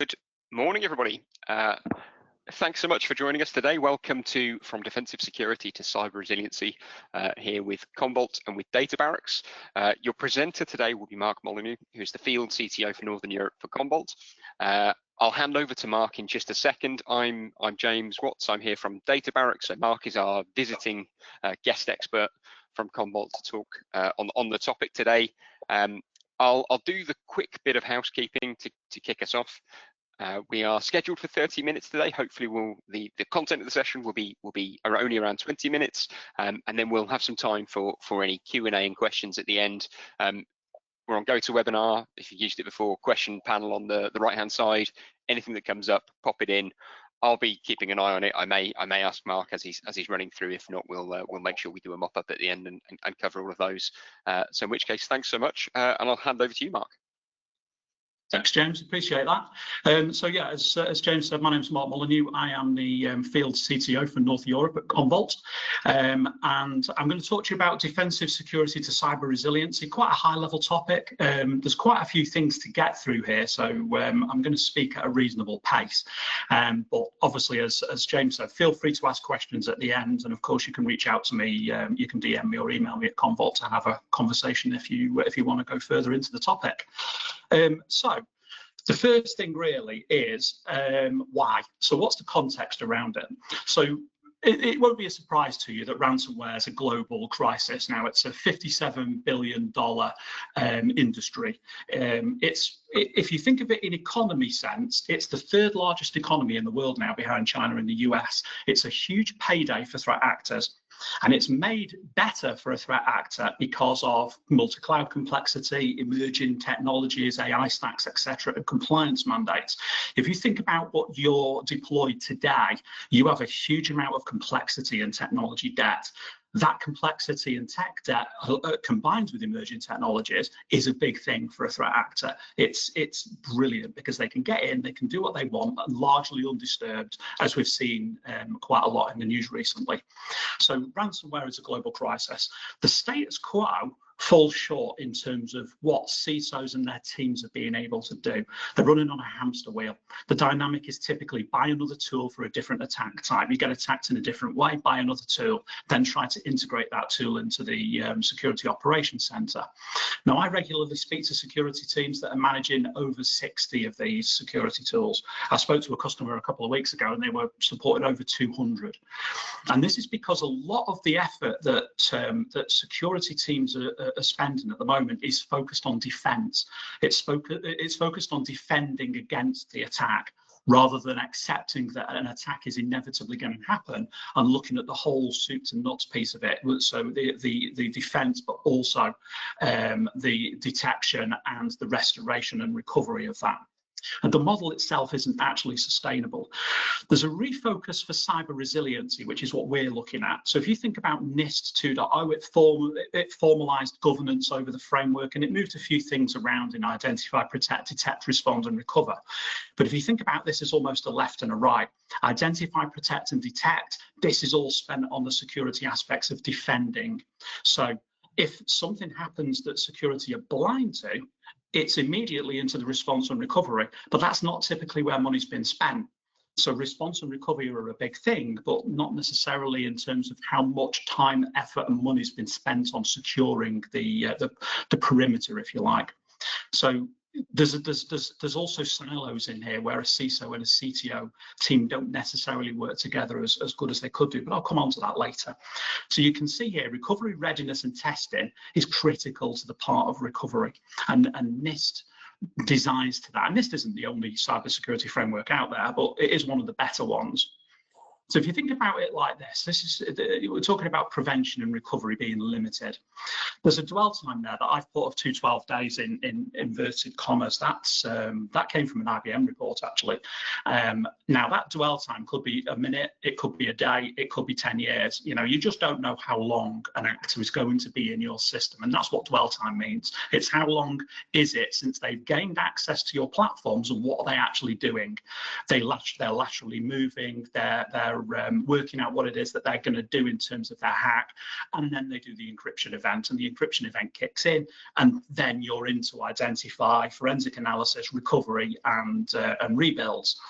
Good morning, everybody. Thanks so much for joining us today. Welcome to From Defensive Security to Cyber Resiliency, here with Commvault and with Databarracks. Your presenter today will be Mark Molyneux, who is the Field CTO for Northern Europe for Commvault. I'll hand over to Mark in just a second. I'm James Watts. I'm here from Databarracks. So Mark is our visiting guest expert from Commvault to talk on the topic today. I'll do the quick bit of housekeeping to kick us off. We are scheduled for 30 minutes today. Hopefully, the content of the session will be only around 20 minutes, and then we'll have some time for any Q&A and questions at the end. We're on GoToWebinar. If you've used it before, question panel on the right-hand side. Anything that comes up, pop it in. I'll be keeping an eye on it. I may ask Mark as he's running through. If not, we'll make sure we do a mop up at the end and cover all of those. So in which case, thanks so much, and I'll hand over to you, Mark. Thanks, James. Appreciate that. So yeah, as James said, my name is Mark Molyneux. I am the Field CTO for Northern Europe at Commvault, and I'm going to talk to you about defensive security to cyber resiliency. Quite a high-level topic. There's quite a few things to get through here, so I'm going to speak at a reasonable pace. But obviously, as James said, feel free to ask questions at the end, and of course, you can reach out to me. You can DM me or email me at Commvault to have a conversation if you want to go further into the topic. So the first thing really is why. So what's the context around it? So it won't be a surprise to you that ransomware is a global crisis now. It's a $57 billion industry. If you think of it in economy sense, it's the third largest economy in the world now, behind China and the US. It's a huge payday for threat actors. And it's made better for a threat actor because of multi-cloud complexity, emerging technologies, AI stacks, etc., and compliance mandates. If you think about what you're deployed today, you have a huge amount of complexity and technology debt. That complexity and tech debt combined with emerging technologies is a big thing for a threat actor. It's brilliant because they can get in, they can do what they want, largely undisturbed, as we've seen quite a lot in the news recently. So ransomware is a global crisis. The status quo falls short in terms of what CISOs and their teams are being able to do. They're running on a hamster wheel. The dynamic is typically buy another tool for a different attack type. You get attacked in a different way, buy another tool, then try to integrate that tool into the security operations center. Now, I regularly speak to security teams that are managing over 60 of these security tools. I spoke to a customer a couple of weeks ago and they were supporting over 200. And this is because a lot of the effort that security teams are spending at the moment is focused on defense. It's focused on defending against the attack rather than accepting that an attack is inevitably going to happen and looking at the whole soup and nuts piece of it. So the defense, but also the detection and the restoration and recovery of that. And the model itself isn't actually sustainable. There's a refocus for cyber resiliency, which is what we're looking at. So if you think about NIST 2.0, it formalized governance over the framework and it moved a few things around in identify, protect, detect, respond, and recover. But if you think about this as almost a left and a right, identify, protect, and detect, this is all spent on the security aspects of defending. So if something happens that security are blind to, it's immediately into the response and recovery, but that's not typically where money's been spent. So response and recovery are a big thing, but not necessarily in terms of how much time, effort, and money's been spent on securing the perimeter, if you like. So there's also silos in here where a CISO and a CTO team don't necessarily work together as good as they could do, but I'll come on to that later. So you can see here, recovery readiness and testing is critical to the part of recovery, and NIST designs to that. And NIST isn't the only cybersecurity framework out there, but it is one of the better ones. So if you think about it like this, we're talking about prevention and recovery being limited. There's a dwell time there that I've put of 212 days in inverted commas. That came from an IBM report, actually. Now, that dwell time could be a minute, it could be a day, it could be 10 years. You know, you just don't know how long an actor is going to be in your system, and that's what dwell time means. It's how long is it since they've gained access to your platforms and what are they actually doing? They're laterally moving, they're they're working out what it is that they're going to do in terms of their hack, and then they do the encryption event, and the encryption event kicks in, and then you're in to identify forensic analysis, recovery, and rebuilds.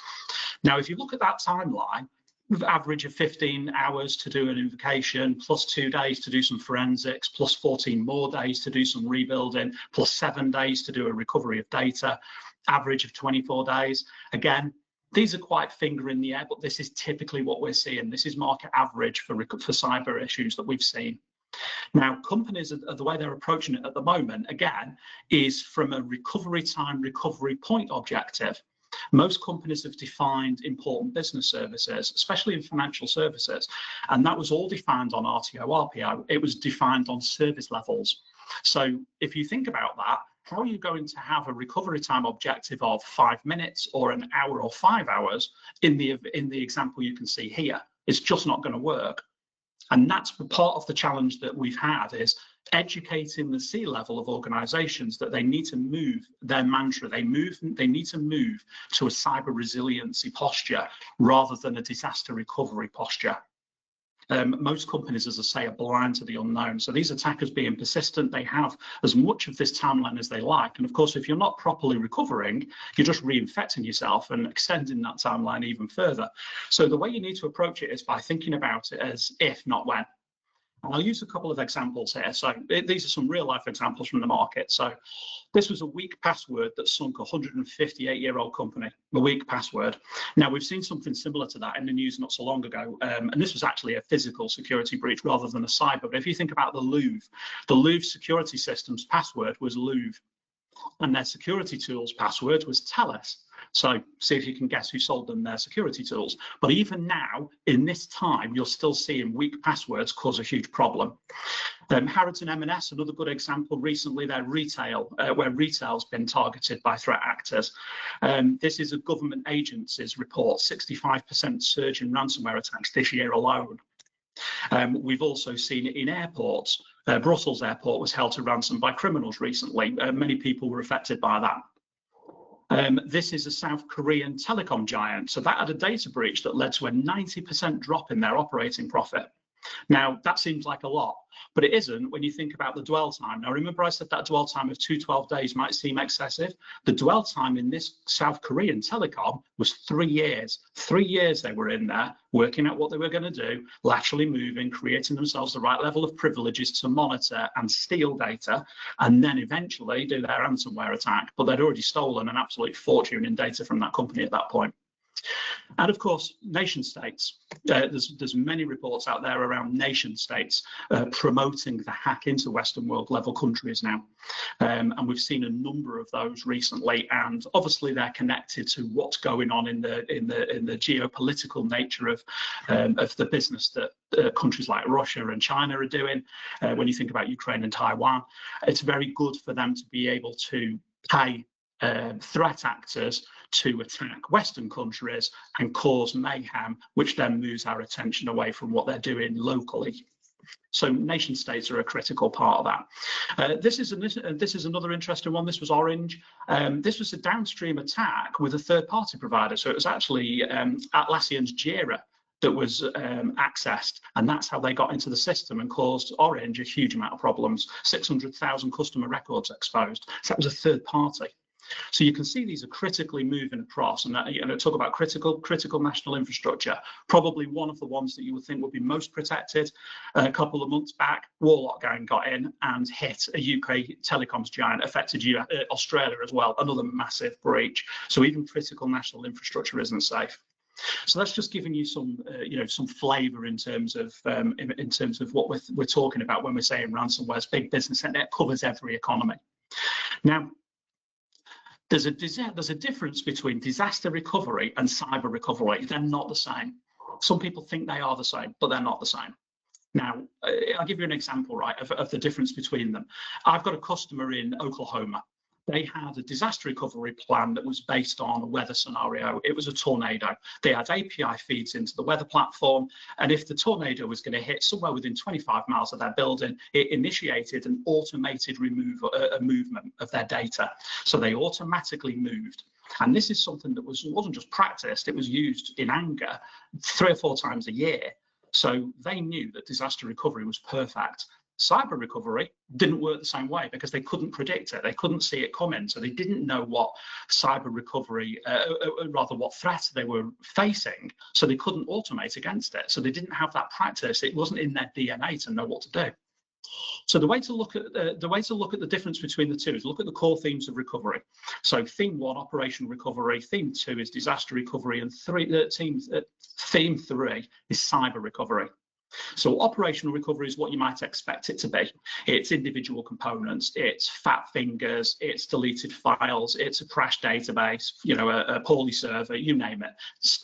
Now, if you look at that timeline, with average of 15 hours to do an invocation, plus 2 days to do some forensics, plus 14 more days to do some rebuilding, plus 7 days to do a recovery of data, average of 24 days. Again, these are quite finger in the air, but this is typically what we're seeing. This is market average for cyber issues that we've seen. Now, companies, the way they're approaching it at the moment, again, is from a recovery time, recovery point objective. Most companies have defined important business services, especially in financial services, and that was all defined on RTO, RPO. It was defined on service levels. So if you think about that, how are you going to have a recovery time objective of 5 minutes or an hour or 5 hours in the example you can see here? It's just not going to work. And that's part of the challenge that we've had, is educating the C-level of organizations that they need to move their mantra. They need to move to a cyber resiliency posture rather than a disaster recovery posture. Most companies, as I say, are blind to the unknown. So these attackers, being persistent, they have as much of this timeline as they like. And of course, if you're not properly recovering, you're just reinfecting yourself and extending that timeline even further. So the way you need to approach it is by thinking about it as if, not when. And I'll use a couple of examples here. So these are some real life examples from the market. So this was a weak password that sunk a 158-year-old company, a weak password. Now, we've seen something similar to that in the news not so long ago. And this was actually a physical security breach rather than a cyber. But if you think about the Louvre security system's password was Louvre, and their security tools password was Telus. So see if you can guess who sold them their security tools. But even now, in this time, you're still seeing weak passwords cause a huge problem. Harrods and M&S, another good example recently, their retail, where retail's been targeted by threat actors. This is a government agency's report, 65% surge in ransomware attacks this year alone. We've also seen it in airports. Brussels airport was held to ransom by criminals recently. Many people were affected by that. This is a South Korean telecom giant. So that had a data breach that led to a 90% drop in their operating profit. Now, that seems like a lot, but it isn't when you think about the dwell time. Now, remember I said that dwell time of 212 days might seem excessive. The dwell time in this South Korean telecom was 3 years. 3 years they were in there working out what they were going to do, laterally moving, creating themselves the right level of privileges to monitor and steal data, and then eventually do their ransomware attack. But they'd already stolen an absolute fortune in data from that company at that point. And of course, nation states. There's many reports out there around nation states promoting the hack into Western world level countries now, and we've seen a number of those recently. And obviously, they're connected to what's going on in the geopolitical nature of the business that countries like Russia and China are doing. When you think about Ukraine and Taiwan, it's very good for them to be able to pay threat actors to attack Western countries and cause mayhem, which then moves our attention away from what they're doing locally. So nation states are a critical part of that. This is another interesting one. This was Orange. This was a downstream attack with a third-party provider. So it was actually Atlassian's Jira that was accessed, and that's how they got into the system and caused Orange a huge amount of problems. 600,000 customer records exposed. So that was a third party. So you can see these are critically moving across, and talk about critical national infrastructure. Probably one of the ones that you would think would be most protected. A couple of months back, Warlock Gang got in and hit a UK telecoms giant, affected Australia as well. Another massive breach. So even critical national infrastructure isn't safe. So that's just giving you some, some flavour in terms of what we're talking about when we're saying ransomware is big business, and it covers every economy. Now, there's a difference between disaster recovery and cyber recovery. They're not the same. Some people think they are the same, but they're not the same. Now, I'll give you an example, right, of the difference between them. I've got a customer in Oklahoma. They had a disaster recovery plan that was based on a weather scenario. It was a tornado. They had API feeds into the weather platform, and if the tornado was going to hit somewhere within 25 miles of their building, it initiated an automated movement of their data. So they automatically moved And this is something that wasn't just practiced, it was used in anger 3 or 4 times a year. So they knew that disaster recovery was perfect. Cyber recovery didn't work the same way because they couldn't predict it. They couldn't see it coming. So they didn't know what cyber recovery, rather what threat they were facing. So they couldn't automate against it. So they didn't have that practice. It wasn't in their DNA to know what to do. So the way to look at the difference between the two is look at the core themes of recovery. So theme 1, operational recovery. Theme 2 is disaster recovery, and theme 3 is cyber recovery. So operational recovery is what you might expect it to be. It's individual components, it's fat fingers, it's deleted files, it's a crashed database, you know, a poorly server, you name it.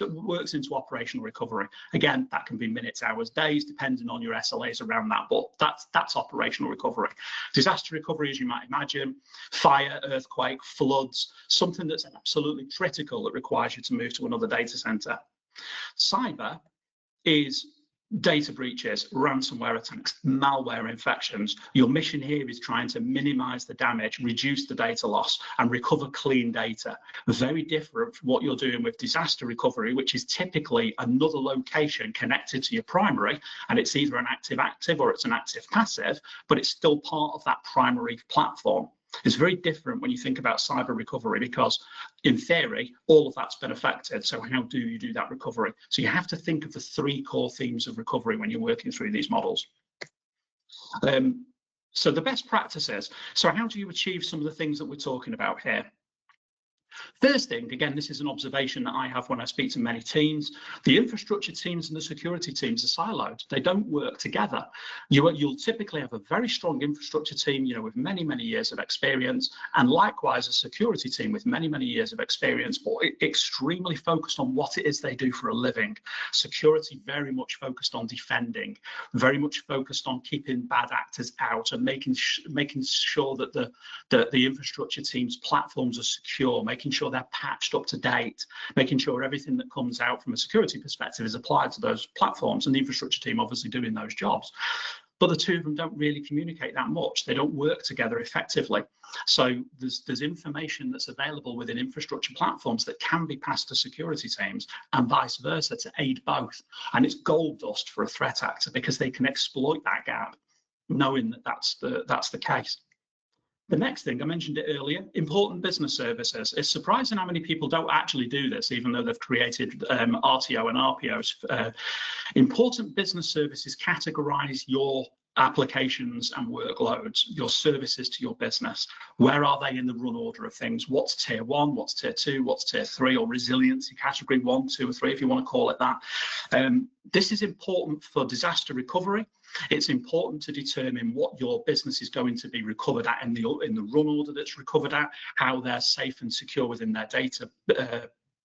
It works into operational recovery. Again, that can be minutes, hours, days, depending on your SLAs around that, but that's operational recovery. Disaster recovery, as you might imagine, fire, earthquake, floods, something that's absolutely critical that requires you to move to another data center. Cyber is data breaches, ransomware attacks, malware infections. Your mission here is trying to minimize the damage, reduce the data loss, and recover clean data. Very different from what you're doing with disaster recovery, which is typically another location connected to your primary, and it's either an active-active or it's an active-passive, but it's still part of that primary platform. It's very different when you think about cyber recovery because, in theory, all of that's been affected. So how do you do that recovery? So you have to think of the 3 core themes of recovery when you're working through these models. So the best practices. So how do you achieve some of the things that we're talking about here? First thing, again, this is an observation that I have when I speak to many teams. The infrastructure teams and the security teams are siloed. They don't work together. You'll typically have a very strong infrastructure team, you know, with many, many years of experience, and likewise a security team with many, many years of experience, but extremely focused on what it is they do for a living. Security very much focused on defending, very much focused on keeping bad actors out and making sure that the infrastructure team's platforms are secure, making sure they're patched up to date, making sure everything that comes out from a security perspective is applied to those platforms, and the infrastructure team obviously doing those jobs. But the two of them don't really communicate that much. They don't work together effectively. So there's information that's available within infrastructure platforms that can be passed to security teams and vice versa to aid both. And it's gold dust for a threat actor because they can exploit that gap, knowing that that's the case. The next thing, I mentioned it earlier, important business services. It's surprising how many people don't actually do this, even though they've created RTO and RPOs. Important business services categorize your applications and workloads, your services to your business. Where are they in the run order of things? What's tier 1, what's tier 2, what's tier 3, or resiliency category 1, 2, or 3, if you want to call it that. This is important for disaster recovery. It's important to determine what your business is going to be recovered at in the run order that's recovered at, how they're safe and secure within their data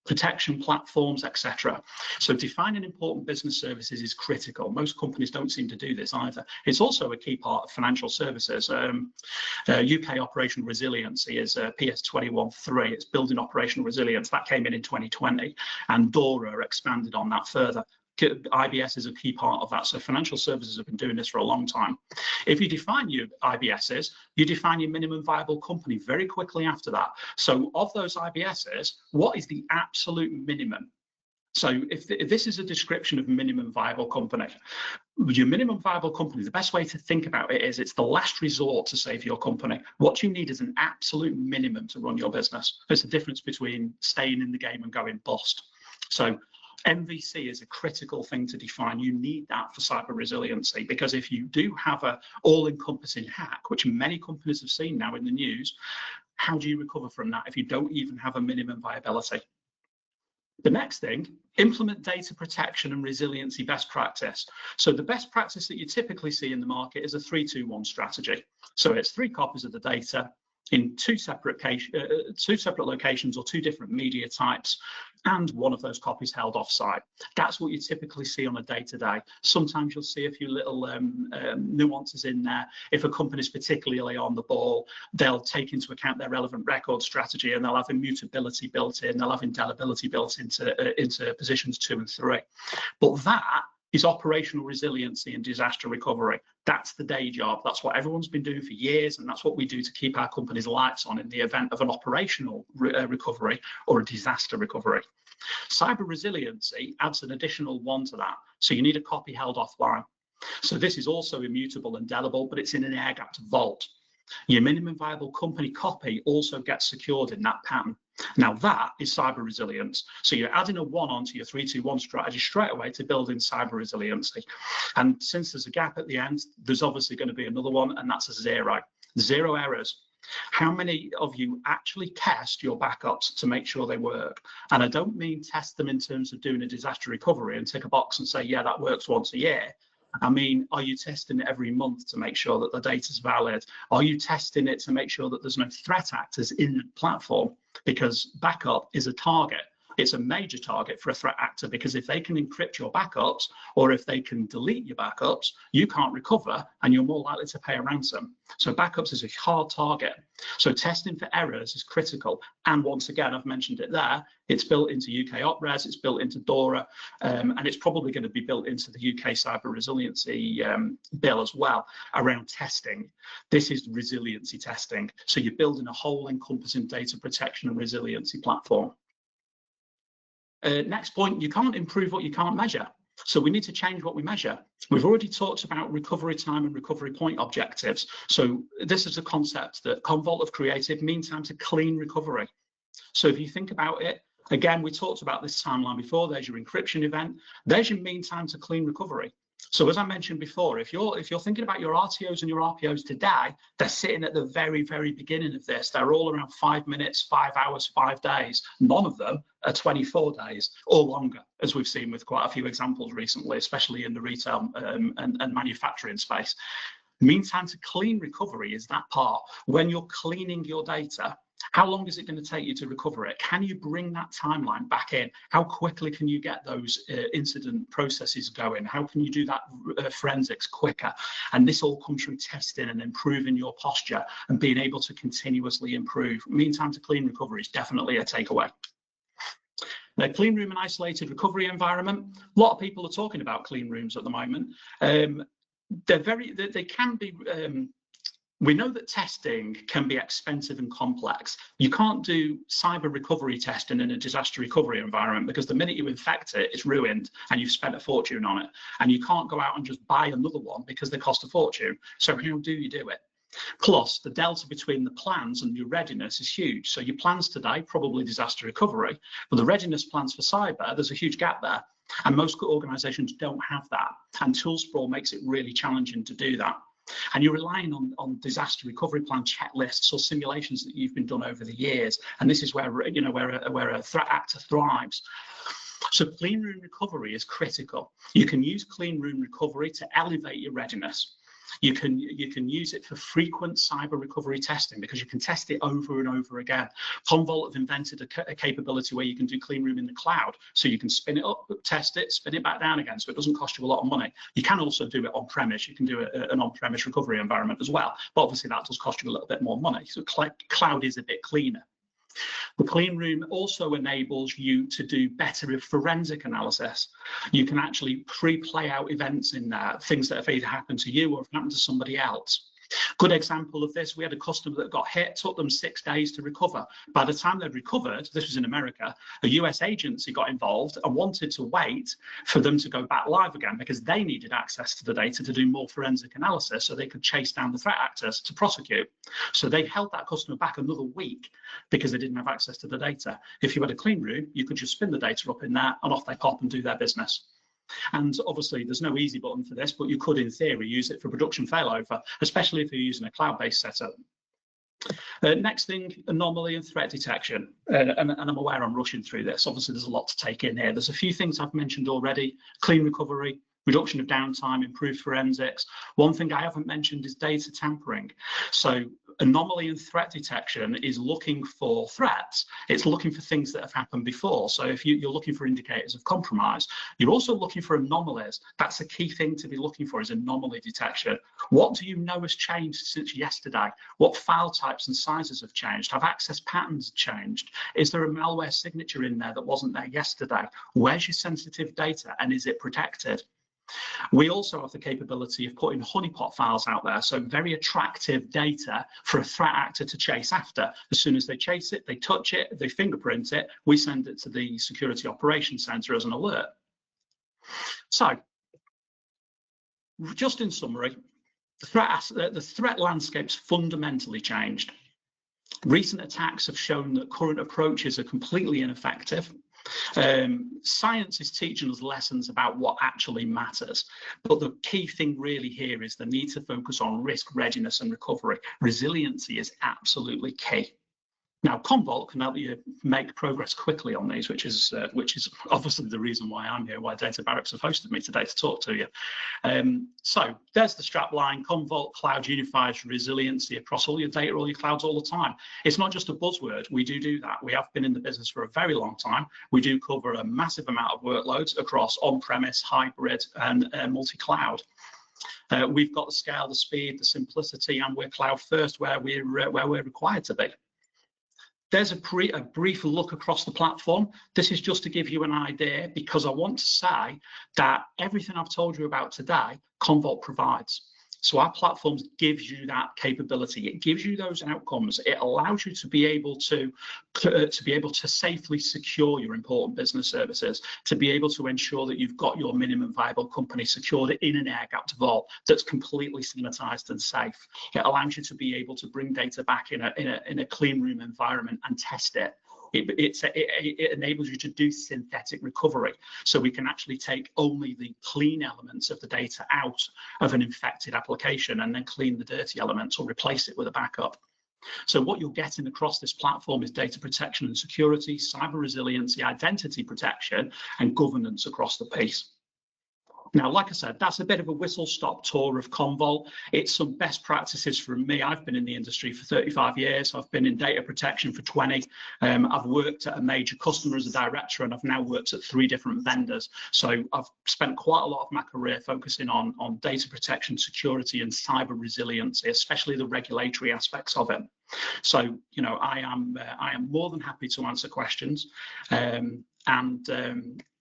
protection platforms, etc. So defining important business services is critical. Most companies don't seem to do this either. It's also a key part of financial services. UK operational resiliency is PS 21.3. It's building operational resilience. That came in 2020, and DORA expanded on that further. IBS is a key part of that. So financial services have been doing this for a long time. If you define your IBSs, you define your minimum viable company very quickly after that. So of those IBSs, what is the absolute minimum? So if this is a description of minimum viable company, your minimum viable company, the best way to think about it is it's the last resort to save your company. What you need is an absolute minimum to run your business. There's a difference between staying in the game and going bust. So MVC is a critical thing to define. You need that for cyber resiliency, because if you do have an all-encompassing hack, which many companies have seen now in the news, how do you recover from that if you don't even have a minimum viability? The next thing, implement data protection and resiliency best practice. So the best practice that you typically see in the market is a 3-2-1 strategy. So it's 3 copies of the data in 2 separate locations or 2 different media types, and one of those copies held offsite. That's what you typically see on a day-to-day. Sometimes you'll see a few little nuances in there. If a company's particularly on the ball, they'll take into account their relevant record strategy, and they'll have immutability built in, they'll have indelibility built into positions 2 and 3. But that is operational resiliency and disaster recovery. That's the day job. That's what everyone's been doing for years, and that's what we do to keep our company's lights on in the event of an operational recovery or a disaster recovery. Cyber resiliency adds an additional one to that. So you need a copy held offline. So this is also immutable and indelible, but it's in an air-gapped vault. Your minimum viable company copy also gets secured in that pattern. Now that is cyber resilience. So you're adding a 1 onto your 3-2-1 strategy straight away to build in cyber resiliency. And since there's a gap at the end, there's obviously going to be another one, and that's a 0. 0 errors. How many of you actually test your backups to make sure they work? And I don't mean test them in terms of doing a disaster recovery and tick a box and say, yeah, that works once a year. I mean, are you testing it every month to make sure that the data is valid? Are you testing it to make sure that there's no threat actors in the platform? Because backup is a target. It's a major target for a threat actor, because if they can encrypt your backups or if they can delete your backups, you can't recover and you're more likely to pay a ransom. So backups is a hard target. So testing for errors is critical. And once again, I've mentioned it there, it's built into UK OpRes, it's built into DORA, and it's probably going to be built into the UK Cyber Resiliency bill as well around testing. This is resiliency testing. So you're building a whole encompassing data protection and resiliency platform. Next point, you can't improve what you can't measure. So we need to change what we measure. We've already talked about recovery time and recovery point objectives. So this is a concept that Commvault have created, mean time to clean recovery. So if you think about it, again, we talked about this timeline before. There's your encryption event. There's your mean time to clean recovery. So as I mentioned before, if you're thinking about your RTOs and your RPOs today, they're sitting at the very, very beginning of this. They're all around 5 minutes, 5 hours, 5 days. None of them are 24 days or longer, as we've seen with quite a few examples recently, especially in the retail and manufacturing space. Mean time to clean recovery is that part. When you're cleaning your data, how long is it going to take you to recover it? Can you bring that timeline back in? How quickly can you get those incident processes going? How can you do that forensics quicker? And this all comes from testing and improving your posture and being able to continuously improve. Mean time to clean recovery is definitely a takeaway. Now, clean room and isolated recovery environment. A lot of people are talking about clean rooms at the moment. They can be. We know that testing can be expensive and complex. You can't do cyber recovery testing in a disaster recovery environment, because the minute you infect it, it's ruined and you've spent a fortune on it. And you can't go out and just buy another one because they cost a fortune. So how do you do it? Plus, the delta between the plans and your readiness is huge. So your plans today, probably disaster recovery, but the readiness plans for cyber, there's a huge gap there. And most organizations don't have that. And tool sprawl makes it really challenging to do that. And you're relying on disaster recovery plan checklists or simulations that you've been done over the years. And this is where where a threat actor thrives. So clean room recovery is critical. You can use clean room recovery to elevate your readiness. You can use it for frequent cyber recovery testing, because you can test it over and over again. Commvault have invented a capability where you can do clean room in the cloud. So you can spin it up, test it, spin it back down again. So it doesn't cost you a lot of money. You can also do it on premise. You can do an on-premise recovery environment as well. But obviously that does cost you a little bit more money. So cloud is a bit cleaner. The clean room also enables you to do better forensic analysis. You can actually pre-play out events in there, things that have either happened to you or have happened to somebody else. Good example of this, we had a customer that got hit, took them 6 days to recover. By the time they'd recovered, this was in America, a US agency got involved and wanted to wait for them to go back live again, because they needed access to the data to do more forensic analysis so they could chase down the threat actors to prosecute. So they held that customer back another week because they didn't have access to the data. If you had a clean room, you could just spin the data up in there and off they pop and do their business. And obviously there's no easy button for this, but you could in theory use it for production failover, especially if you're using a cloud-based setup. Next thing, anomaly and threat detection. And I'm aware I'm rushing through this. Obviously there's a lot to take in here. There's a few things I've mentioned already: clean recovery, reduction of downtime, improved forensics. One thing I haven't mentioned is data tampering. So anomaly and threat detection is looking for threats. It's looking for things that have happened before. So if you're looking for indicators of compromise, you're also looking for anomalies. That's a key thing to be looking for, is anomaly detection. What do you know has changed since yesterday? What file types and sizes have changed? Have access patterns changed? Is there a malware signature in there that wasn't there yesterday? Where's your sensitive data and is it protected? We also have the capability of putting honeypot files out there, so very attractive data for a threat actor to chase after. As soon as they chase it, they touch it, they fingerprint it, we send it to the Security Operations Center as an alert. So, just in summary, the threat landscape's fundamentally changed. Recent attacks have shown that current approaches are completely ineffective. Science is teaching us lessons about what actually matters, but the key thing really here is the need to focus on risk, readiness and recovery. Resiliency is absolutely key. Now, Commvault can help you make progress quickly on these, which is obviously the reason why I'm here, why Databarracks have hosted me today to talk to you. So there's the strapline. Commvault Cloud unifies resiliency across all your data, all your clouds, all the time. It's not just a buzzword. We do that. We have been in the business for a very long time. We do cover a massive amount of workloads across on-premise, hybrid, and multi-cloud. We've got the scale, the speed, the simplicity, and we're cloud first where we're required to be. There's a brief look across the platform. This is just to give you an idea, because I want to say that everything I've told you about today, Commvault provides. So our platform gives you that capability. It gives you those outcomes. It allows you to be able to safely secure your important business services, to be able to ensure that you've got your minimum viable company secured in an air-gapped vault that's completely sanitized and safe. It allows you to be able to bring data back in a clean room environment and test it. It enables you to do synthetic recovery, so we can actually take only the clean elements of the data out of an infected application and then clean the dirty elements or replace it with a backup. So what you're getting across this platform is data protection and security, cyber resiliency, identity protection, and governance across the piece. Now, like I said, that's a bit of a whistle-stop tour of Commvault. It's some best practices from me. I've been in the industry for 35 years. I've been in data protection for 20. I've worked at a major customer as a director, and I've now worked at 3 different vendors. So I've spent quite a lot of my career focusing on data protection, security, and cyber resiliency, especially the regulatory aspects of it. So, you know, I am more than happy to answer questions.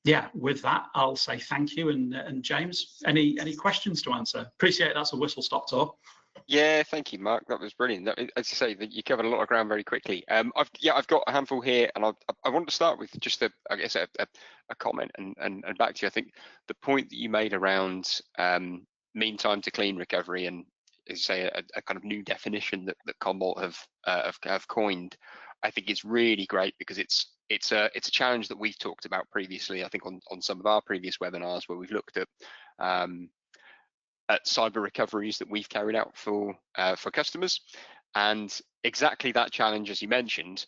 Yeah, with that, I'll say thank you. And James, any questions to answer? Appreciate that's a whistle-stop tour. Yeah, thank you, Mark. That was brilliant. As you say, that you covered a lot of ground very quickly. I've got a handful here, and I want to start with just a comment and back to you. I think the point that you made around mean time to clean recovery, and as you say, a kind of new definition that Commvault have coined, I think is really great, because it's a challenge that we've talked about previously, I think on some of our previous webinars, where we've looked at cyber recoveries that we've carried out for customers, and exactly that challenge, as you mentioned.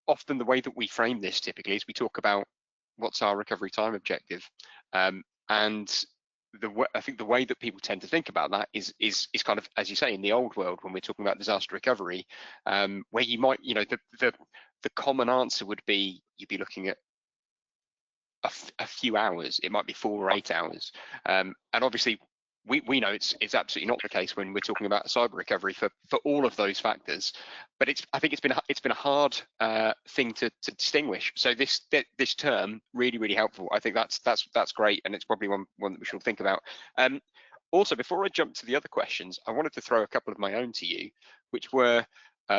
Often the way that we frame this typically is we talk about what's our recovery time objective, and I think the way that people tend to think about that is kind of, as you say, in the old world, when we're talking about disaster recovery, where you might, you know, the common answer would be you'd be looking at a few hours. It might be 4 or 8 hours, and obviously we know it's absolutely not the case when we're talking about cyber recovery for all of those factors. But I think it's been a hard thing to distinguish. So this term really helpful. I think that's great, and it's probably one that we should think about. Also, before I jump to the other questions, I wanted to throw a couple of my own to you, which were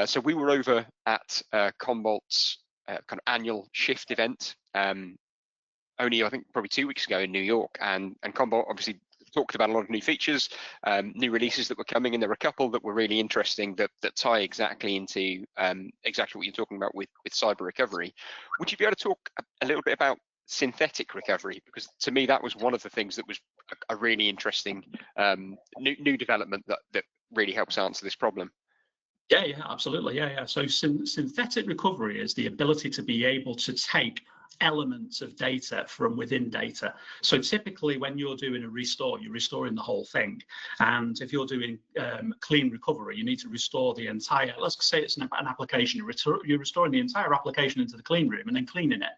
so we were over at Commvault's kind of annual Shift event only, I think, probably 2 weeks ago in New York, and Commvault obviously talked about a lot of new features, new releases that were coming, and there were a couple that were really interesting that tie exactly into exactly what you're talking about with cyber recovery. Would you be able to talk a little bit about synthetic recovery? Because to me, that was one of the things that was a really interesting new development that really helps answer this problem. Yeah, absolutely. Yeah. So synthetic recovery is the ability to be able to take elements of data from within data. So typically when you're doing a restore, you're restoring the whole thing. And if you're doing clean recovery, you need to restore the entire, let's say it's an application, you're restoring the entire application into the clean room and then cleaning it.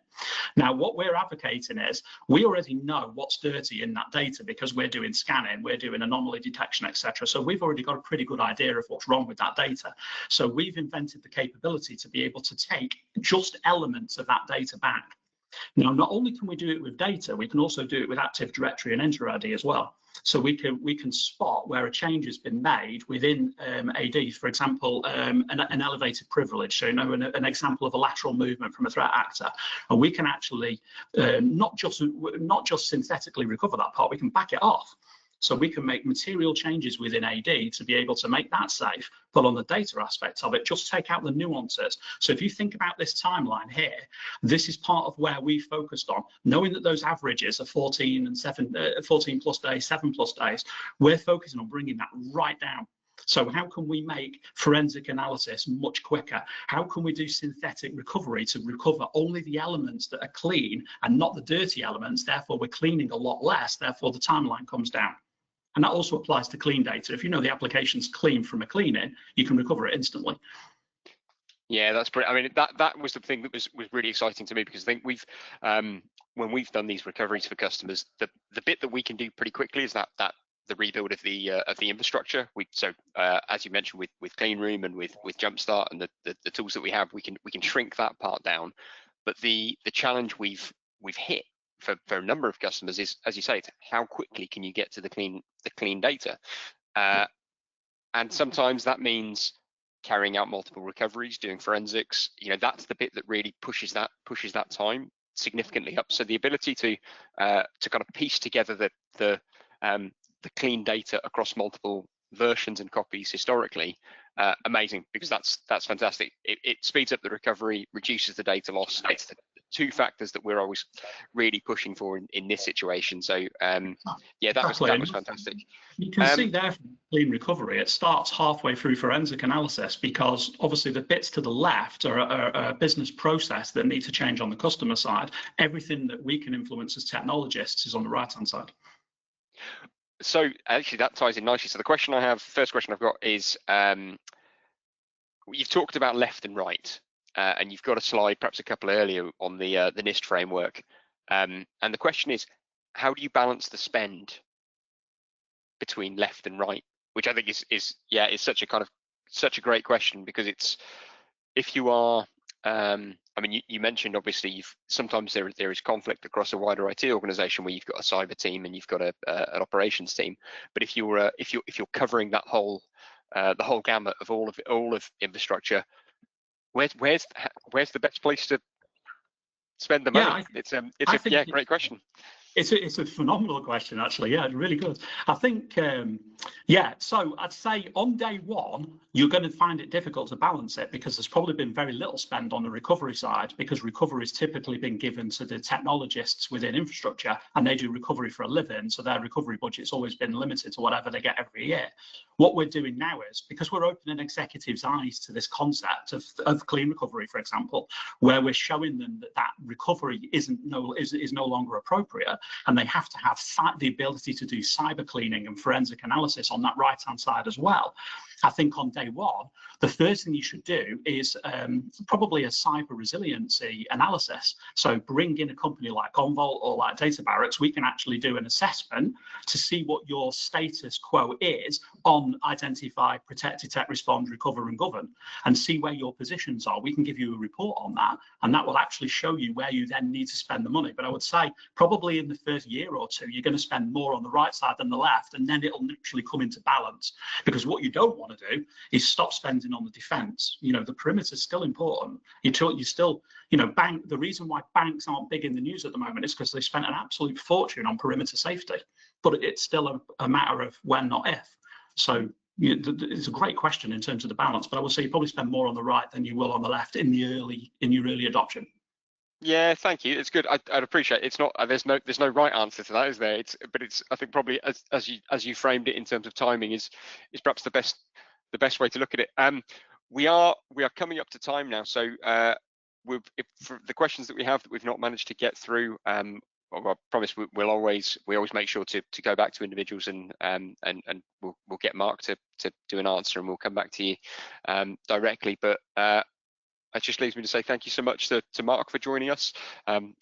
Now, what we're advocating is we already know what's dirty in that data, because we're doing scanning, we're doing anomaly detection, etc. So we've already got a pretty good idea of what's wrong with that data. So we've invented the capability to be able to take just elements of that data back. Now, not only can we do it with data, we can also do it with Active Directory and Enter ID as well. So we can spot where a change has been made within AD. For example, an elevated privilege. So an example of a lateral movement from a threat actor, and we can actually not just synthetically recover that part. We can back it off. So we can make material changes within AD to be able to make that safe, but on the data aspect of it, just take out the nuances. So if you think about this timeline here, this is part of where we focused on, knowing that those averages are 14 plus days, 7 plus days, we're focusing on bringing that right down. So how can we make forensic analysis much quicker? How can we do synthetic recovery to recover only the elements that are clean and not the dirty elements? Therefore, we're cleaning a lot less. Therefore, the timeline comes down. And that also applies to clean data. If you know the application's clean from a cleaning, you can recover it instantly. Yeah, that's brilliant. I mean, that was the thing that was really exciting to me, because I think we've when we've done these recoveries for customers, the bit that we can do pretty quickly is that the rebuild of the infrastructure. As you mentioned with Clean Room and with Jumpstart and the tools that we have, we can shrink that part down. But the challenge we've hit for a number of customers is, as you say, it's how quickly can you get to the clean data, and sometimes that means carrying out multiple recoveries, doing forensics. That's the bit that really pushes that time significantly up. So the ability to kind of piece together the clean data across multiple versions and copies historically, amazing, because that's fantastic. It speeds up the recovery, reduces the data loss. It's the two factors that we're always really pushing for in this situation. So yeah, that was fantastic. You can see there from clean recovery, it starts halfway through forensic analysis, because obviously the bits to the left are a business process that need to change on the customer side. Everything that we can influence as technologists is on the right-hand side. So actually that ties in nicely. So the first question I've got is, you've talked about left and right, and you've got a slide, perhaps a couple earlier, on the NIST framework. And the question is, how do you balance the spend between left and right? Which I think is such a great question, because it's, if you are, I mean, you mentioned obviously sometimes there is conflict across a wider IT organization where you've got a cyber team and you've got an operations team. But if you're covering that whole the whole gamut of all of infrastructure, where's the best place to spend the money? Yeah, great question. It's a phenomenal question, actually. Yeah, really good. I think, yeah, so I'd say on day one, you're going to find it difficult to balance it, because there's probably been very little spend on the recovery side, because recovery has typically been given to the technologists within infrastructure, and they do recovery for a living, so their recovery budget's always been limited to whatever they get every year. What we're doing now is, because we're opening executives' eyes to this concept of clean recovery, for example, where we're showing them that recovery is no longer appropriate, and they have to have the ability to do cyber cleaning and forensic analysis on that right-hand side as well. I think on day one, the first thing you should do is probably a cyber resiliency analysis. So bring in a company like Commvault or like Databarracks. We can actually do an assessment to see what your status quo is on identify, protect, detect, respond, recover, and govern, and see where your positions are. We can give you a report on that, and that will actually show you where you then need to spend the money. But I would say probably in the first year or two, you're going to spend more on the right side than the left, and then it'll naturally come into balance. Because what you don't want to do is stop spending on the defense. The perimeter is still important. You still, the reason why banks aren't big in the news at the moment is because they spent an absolute fortune on perimeter safety, but it's still a matter of when, not if. So it's a great question in terms of the balance, but I would say you probably spend more on the right than you will on the left in your early adoption. Yeah, thank you. It's good. I'd appreciate it. It's not. There's no right answer to that, is there? But I think probably as you framed it in terms of timing is perhaps the best way to look at it. We are coming up to time now, so for the questions that we have that we've not managed to get through, well, I promise we always make sure to go back to individuals and we'll get Mark to do an answer, and we'll come back to you directly. But that just leaves me to say thank you so much to Mark for joining us. I think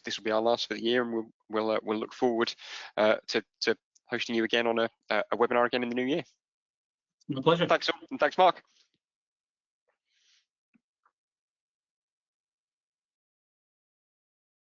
this will be our last for the year, and we'll look forward to hosting you again on a webinar again in the new year. My pleasure. Thanks, Mark.